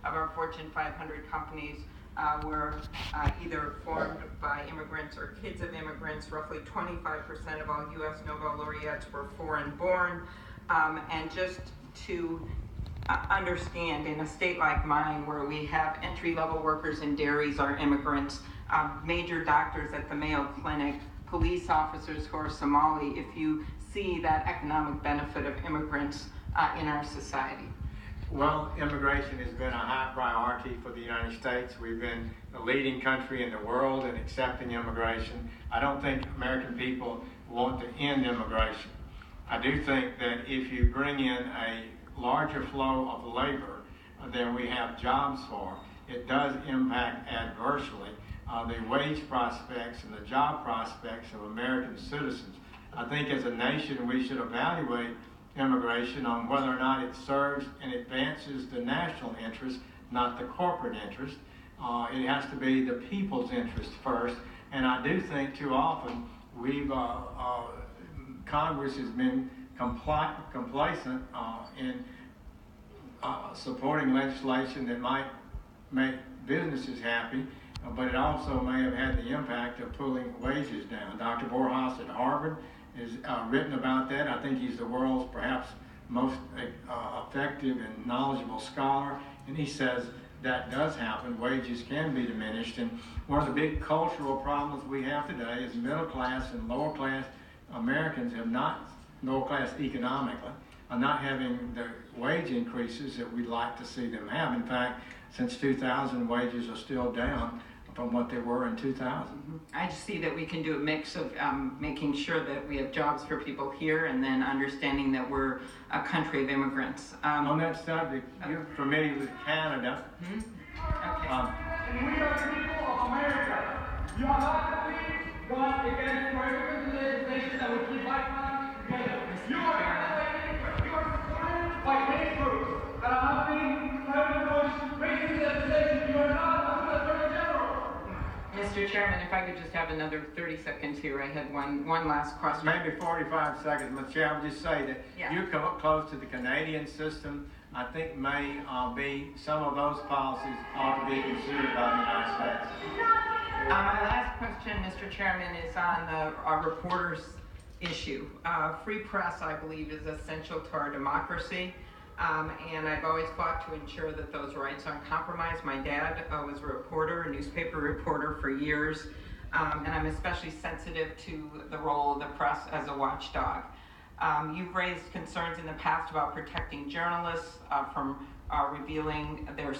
of our Fortune 500 companies were either formed by immigrants or kids of immigrants. Roughly 25% of all U.S. Nobel laureates were foreign-born. And just to understand, in a state like mine where we have entry-level workers in dairies are immigrants, major doctors at the Mayo Clinic, police officers who are Somali, if you see that economic benefit of immigrants in our society? Well, immigration has been a high priority for the United States. We've been the leading country in the world in accepting immigration. I don't think American people want to end immigration. I do think that if you bring in a larger flow of labor than we have jobs for, it does impact adversely the wage prospects and the job prospects of American citizens. I think as a nation we should evaluate immigration on whether or not it serves and advances the national interest, not the corporate interest. It has to be the people's interest first, and I do think too often Congress has been complacent in supporting legislation that might make businesses happy, but it also may have had the impact of pulling wages down. Dr. Borjas at Harvard has written about that. I think he's the world's perhaps most effective and knowledgeable scholar, and he says that does happen. Wages can be diminished, and one of the big cultural problems we have today is middle class and lower class Americans have not, lower class economically, are not having the wage increases that we'd like to see them have. In fact, since 2000, wages are still down from what they were in 2000. I just see that we can do a mix of making sure that we have jobs for people here and then understanding that we're a country of immigrants. On that subject, you're familiar with Canada. Okay. And we are the people of America. You are not to be gone against prohibited legislation that will keep black families together. You are supported by hate groups that are helping President Bush raise legislation. You are not the Attorney General. Mr. Chairman, if I could just have another 30 seconds here. I had one last question. Maybe 45 seconds, Mr. Chair. I would just say that you come up close to the Canadian system. I think may be some of those policies ought to be considered by the United States. My last question, Mr. Chairman, is on the reporters issue. Free press, I believe, is essential to our democracy. And I've always fought to ensure that those rights aren't compromised. My dad was a reporter, a newspaper reporter for years, and I'm especially sensitive to the role of the press as a watchdog. You've raised concerns in the past about protecting journalists from revealing their